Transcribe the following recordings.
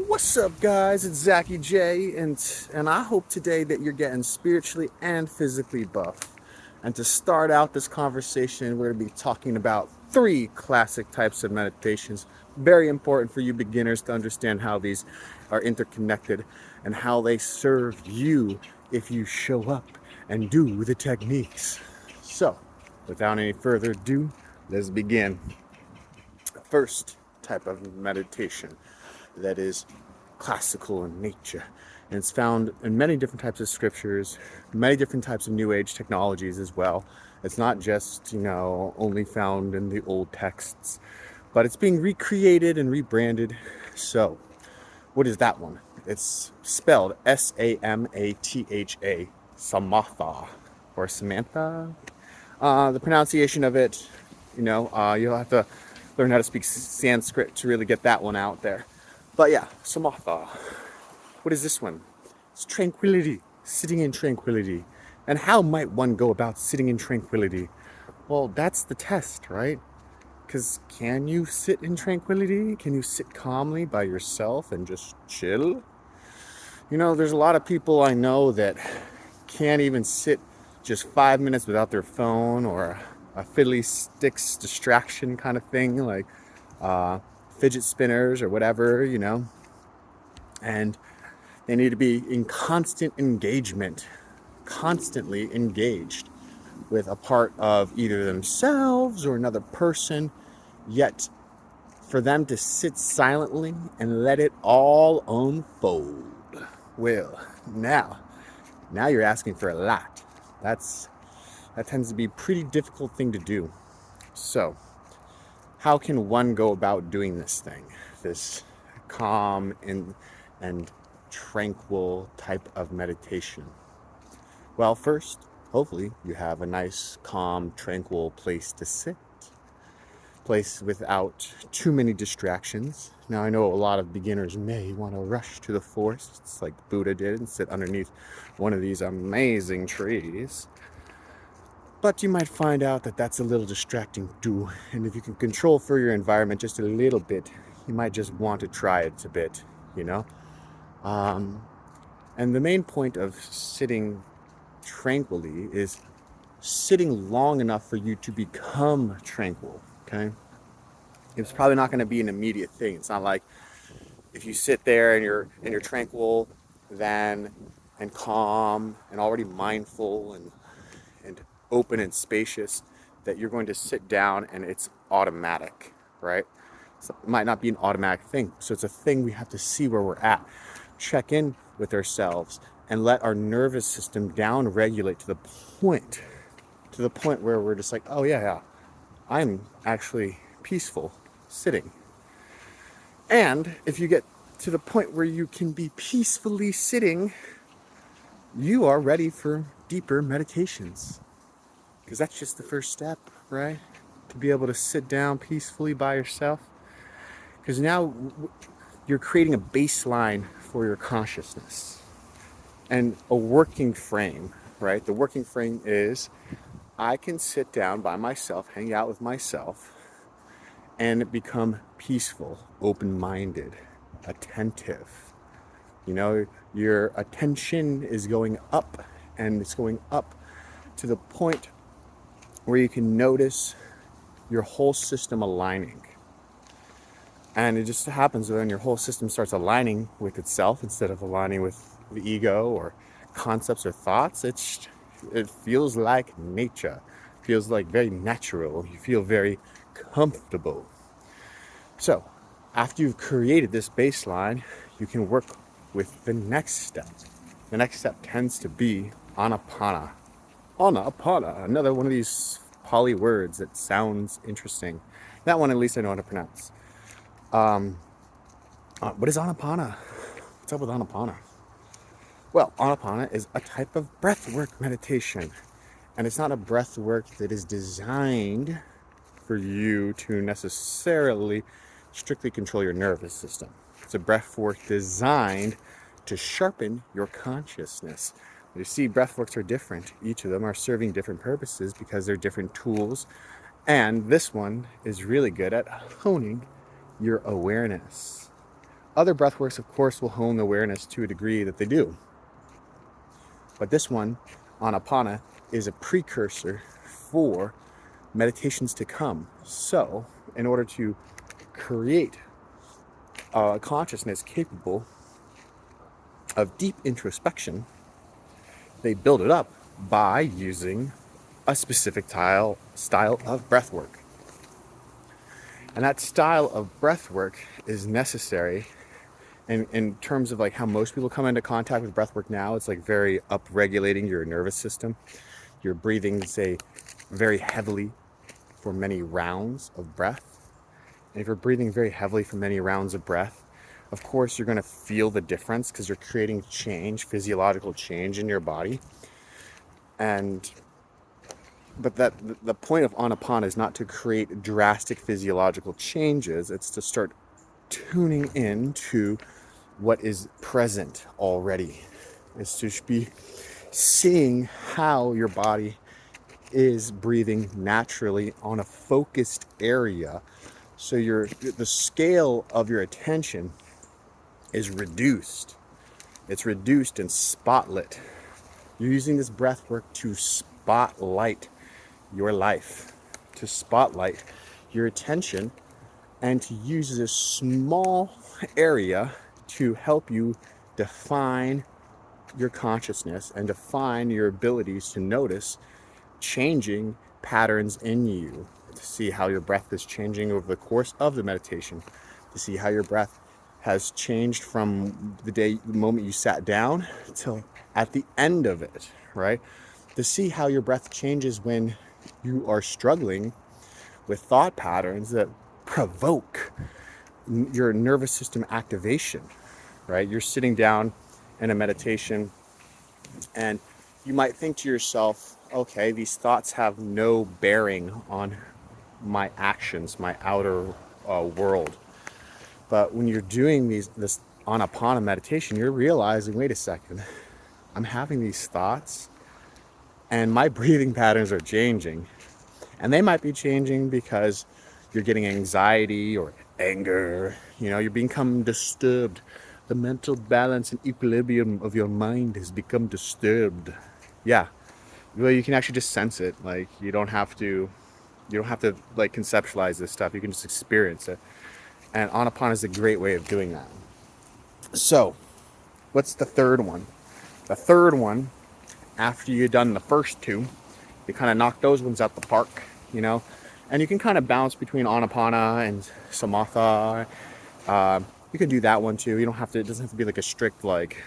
What's up, guys? It's Zachy J, and I hope today that you're getting spiritually and physically buff. And to start out this conversation, we're going to be talking about three classic types of meditations. Very important for you beginners to understand how these are interconnected and how they serve you if you show up and do the techniques. So, without any further ado, let's begin. First type of meditation that is classical in nature, and it's found in many different types of scriptures, many different types of new age technologies as well. It's not just only found in the old texts, but it's being recreated and rebranded. So what is that one? It's spelled Samatha, Samatha, or Samantha. The pronunciation of it, you'll have to learn how to speak Sanskrit to really get that one out there. But yeah, Samatha. What is this one? It's tranquility, sitting in tranquility. And how might one go about sitting in tranquility? Well, that's the test, right? Because can you sit in tranquility? Can you sit calmly by yourself and just chill? There's a lot of people I know that can't even sit just 5 minutes without their phone or a fiddly sticks distraction kind of thing, like fidget spinners or whatever, and they need to be in constant engagement, constantly engaged with a part of either themselves or another person, yet for them to sit silently and let it all unfold. Well, now you're asking for a lot. That tends to be a pretty difficult thing to do. So, how can one go about doing this thing? This calm and tranquil type of meditation? Well, first, hopefully you have a nice, calm, tranquil place to sit. Place without too many distractions. Now, I know a lot of beginners may want to rush to the forests like Buddha did and sit underneath one of these amazing trees. But you might find out that that's a little distracting too. And if you can control for your environment just a little bit, you might just want to try it a bit, you know? And the main point of sitting tranquilly is sitting long enough for you to become tranquil, okay? It's probably not going to be an immediate thing. It's not like if you sit there and you're tranquil, then and calm and already mindful and open and spacious, that you're going to sit down and it's automatic, right? So it might not be an automatic thing. So it's a thing we have to see where we're at, check in with ourselves, and let our nervous system down regulate to the point where we're just like, oh yeah, I'm actually peaceful sitting. And if you get to the point where you can be peacefully sitting, you are ready for deeper meditations. Because that's just the first step, right? To be able to sit down peacefully by yourself. Because now you're creating a baseline for your consciousness and a working frame, right? The working frame is I can sit down by myself, hang out with myself, and become peaceful, open-minded, attentive. Your attention is going up, and it's going up to the point where you can notice your whole system aligning. And it just happens when your whole system starts aligning with itself instead of aligning with the ego or concepts or thoughts. It feels like nature. It feels like very natural. You feel very comfortable. So, after you've created this baseline, you can work with the next step. The next step tends to be Anapana. Anapana, another one of these Pali words that sounds interesting. That one, at least I know how to pronounce. What is Anapana? What's up with Anapana? Well, Anapana is a type of breathwork meditation. And it's not a breathwork that is designed for you to necessarily strictly control your nervous system. It's a breathwork designed to sharpen your consciousness. You see, breathworks are different. Each of them are serving different purposes because they're different tools. And this one is really good at honing your awareness. Other breathworks, of course, will hone the awareness to a degree that they do. But this one, Anapana, is a precursor for meditations to come. So, in order to create a consciousness capable of deep introspection, they build it up by using a specific style of breath work. And that style of breath work is necessary in terms of like how most people come into contact with breath work now. It's like very upregulating your nervous system. You're breathing, say, very heavily for many rounds of breath. And if you're breathing very heavily for many rounds of breath, of course, you're going to feel the difference because you're creating change, physiological change in your body. But the point of Anapana is not to create drastic physiological changes. It's to start tuning in to what is present already. It's to be seeing how your body is breathing naturally on a focused area. So the scale of your attention is reduced. It's reduced and spotlit. You're using this breath work to spotlight your life, to spotlight your attention, and to use this small area to help you define your consciousness and define your abilities to notice changing patterns in you, to see how your breath is changing over the course of the meditation, to see how your breath has changed from the moment you sat down till at the end of it, right? To see how your breath changes when you are struggling with thought patterns that provoke your nervous system activation, right? You're sitting down in a meditation and you might think to yourself, okay, these thoughts have no bearing on my actions, my outer world. But when you're doing this Anapana meditation, you're realizing, wait a second, I'm having these thoughts and my breathing patterns are changing. And they might be changing because you're getting anxiety or anger, you're becoming disturbed. The mental balance and equilibrium of your mind has become disturbed. Yeah. Well, you can actually just sense it. Like you don't have to like conceptualize this stuff. You can just experience it. And Anapana is a great way of doing that. So, what's the third one? The third one, after you've done the first two, you kind of knock those ones out the park, and you can kind of bounce between Anapana and Samatha. You can do that one too. You don't have to, it doesn't have to be like a strict, like,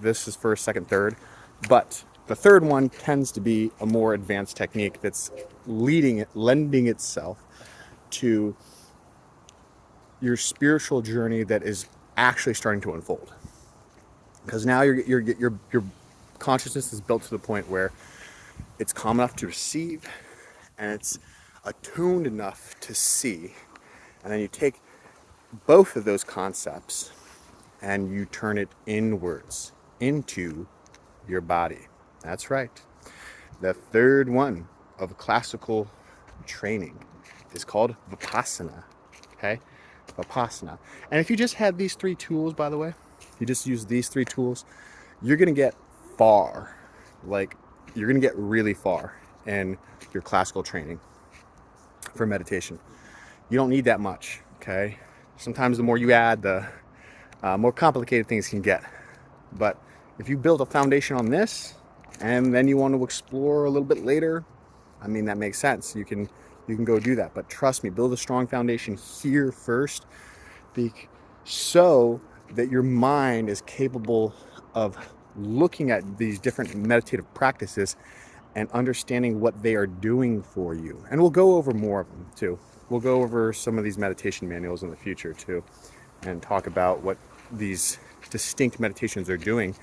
this is first, second, third. But the third one tends to be a more advanced technique that's lending itself to your spiritual journey that is actually starting to unfold. Because now your consciousness is built to the point where it's calm enough to receive and it's attuned enough to see. And then you take both of those concepts and you turn it inwards into your body. That's right. The third one of classical training is called Vipassana. Okay? Vipassana. And if you just had these three tools, by the way, you just use these three tools, you're going to get far. Like, you're going to get really far in your classical training for meditation. You don't need that much, okay? Sometimes the more you add, the more complicated things can get. But if you build a foundation on this, and then you want to explore a little bit later, that makes sense. You can go do that. But trust me, build a strong foundation here first, so that your mind is capable of looking at these different meditative practices and understanding what they are doing for you. And we'll go over more of them too. We'll go over some of these meditation manuals in the future too, and talk about what these distinct meditations are doing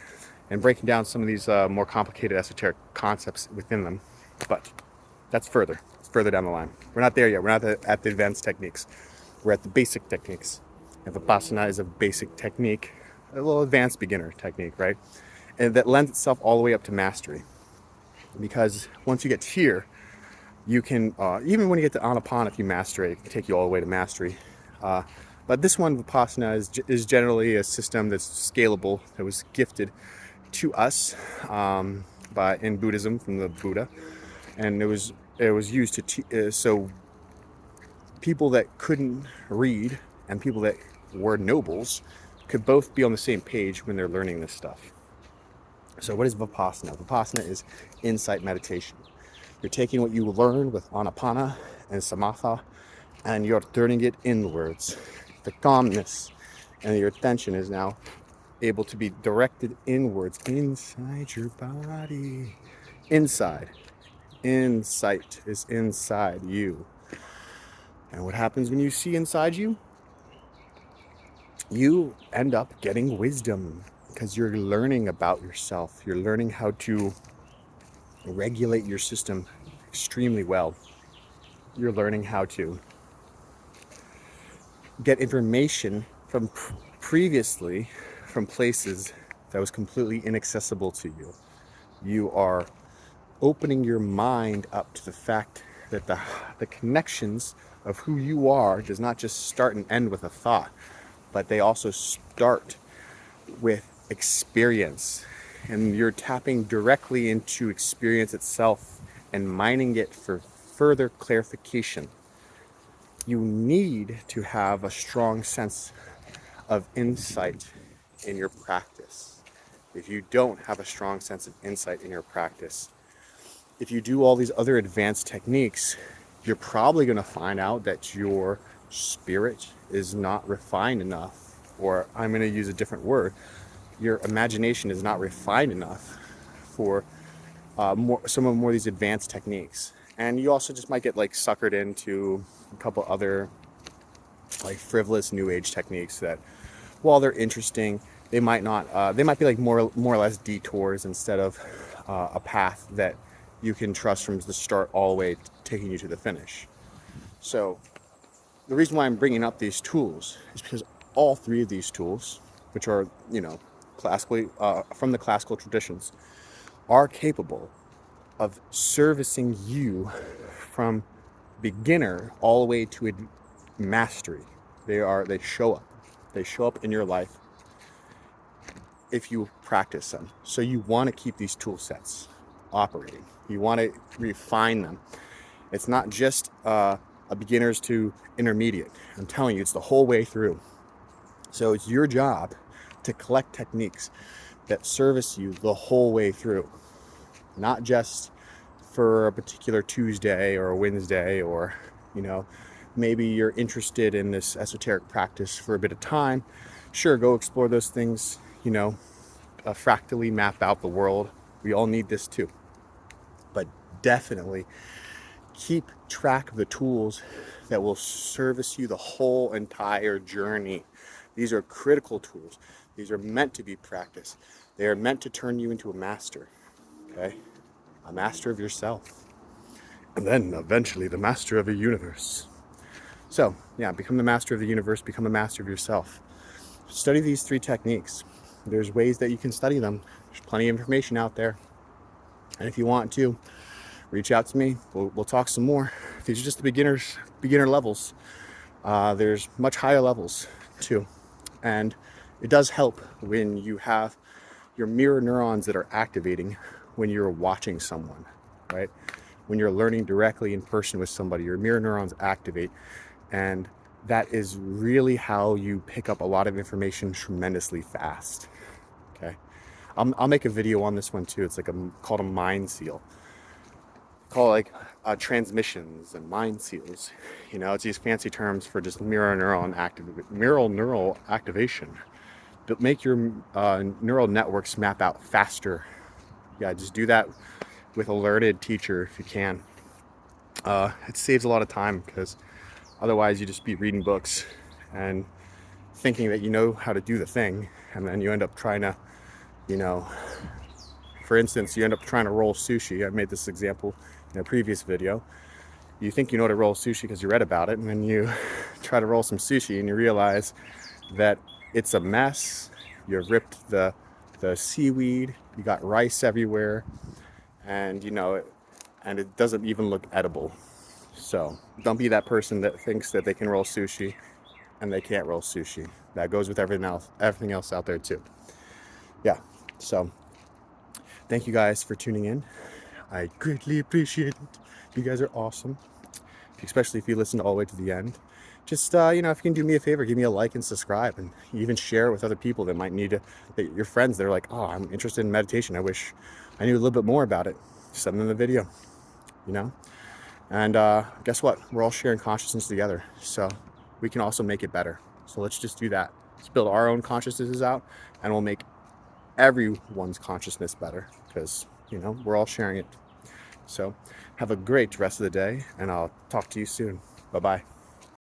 and breaking down some of these more complicated esoteric concepts within them. But that's further. It's further down the line. We're not there yet. We're not at the advanced techniques. We're at the basic techniques. And Vipassana is a basic technique, a little advanced beginner technique, right? And that lends itself all the way up to mastery. Because once you get here, you can, even when you get to Anapana, if you master it, it can take you all the way to mastery. But this one, Vipassana, is generally a system that's scalable, that was gifted to us in Buddhism from the Buddha, and it was used to so people that couldn't read and people that were nobles could both be on the same page when they're learning this stuff. So what is Vipassana? Vipassana is insight meditation. You're taking what you learn with Anapana and Samatha and you're turning it inwards. The calmness and your attention is now able to be directed inwards, inside your body. Inside. Insight is inside you. And what happens when you see inside you? You end up getting wisdom because you're learning about yourself. You're learning how to regulate your system extremely well. You're learning how to get information from previously from places that was completely inaccessible to you. You are opening your mind up to the fact that the connections of who you are does not just start and end with a thought, but they also start with experience. And you're tapping directly into experience itself and mining it for further clarification. You need to have a strong sense of insight in your practice. If you don't have a strong sense of insight in your practice, if you do all these other advanced techniques, you're probably going to find out that your spirit is not refined enough, or I'm going to use a different word, your imagination is not refined enough for some of these advanced techniques. And you also just might get like suckered into a couple other like frivolous new age techniques that, while they're interesting, they might not. They might be like more or less detours instead of a path that you can trust from the start all the way taking you to the finish. So the reason why I'm bringing up these tools is because all three of these tools, which are classically from the classical traditions, are capable of servicing you from beginner all the way to mastery. They show up in your life if you practice them. So you want to keep these tool sets operating. You want to refine them. It's not just a beginners to intermediate. I'm telling you, it's the whole way through. So it's your job to collect techniques that service you the whole way through, not just for a particular Tuesday or a Wednesday, or maybe you're interested in this esoteric practice for a bit of time. Sure, go explore those things, fractally map out the world. We all need this too. But definitely keep track of the tools that will service you the whole entire journey. These are critical tools. These are meant to be practiced. They are meant to turn you into a master, okay? A master of yourself. And then eventually the master of a universe. So, yeah, become the master of the universe, become a master of yourself. Study these three techniques. There's ways that you can study them. There's plenty of information out there. And if you want to, reach out to me. We'll talk some more. These are just the beginner levels. There's much higher levels too. And it does help when you have your mirror neurons that are activating when you're watching someone, right? When you're learning directly in person with somebody, your mirror neurons activate. And that is really how you pick up a lot of information tremendously fast, okay? I'll make a video on this one too. It's like called a mind seal. Call it like transmissions and mind seals. It's these fancy terms for just mirror neural activation. But make your neural networks map out faster. Yeah, just do that with a learned teacher if you can. It saves a lot of time because otherwise you just be reading books and thinking that you know how to do the thing, and then you end up trying to, for instance, you end up trying to roll sushi. I made this example in a previous video. You think you know how to roll sushi because you read about it, and then you try to roll some sushi and you realize that it's a mess. You've ripped the seaweed, you got rice everywhere, and and it doesn't even look edible. So don't be that person that thinks that they can roll sushi. and they can't roll sushi. That goes with everything else out there too. Yeah. So thank you guys for tuning in. I greatly appreciate it. You guys are awesome, especially if you listen all the way to the end. Just if you can do me a favor, give me a like and subscribe, and even share it with other people that might need to, that your friends that are like, oh, I'm interested in meditation, I wish I knew a little bit more about it. Send them the video, and guess what, we're all sharing consciousness together, so we can also make it better. So let's just do that. Let's build our own consciousnesses out, and we'll make everyone's consciousness better, because we're all sharing it. So have a great rest of the day, and I'll talk to you soon. Bye-bye.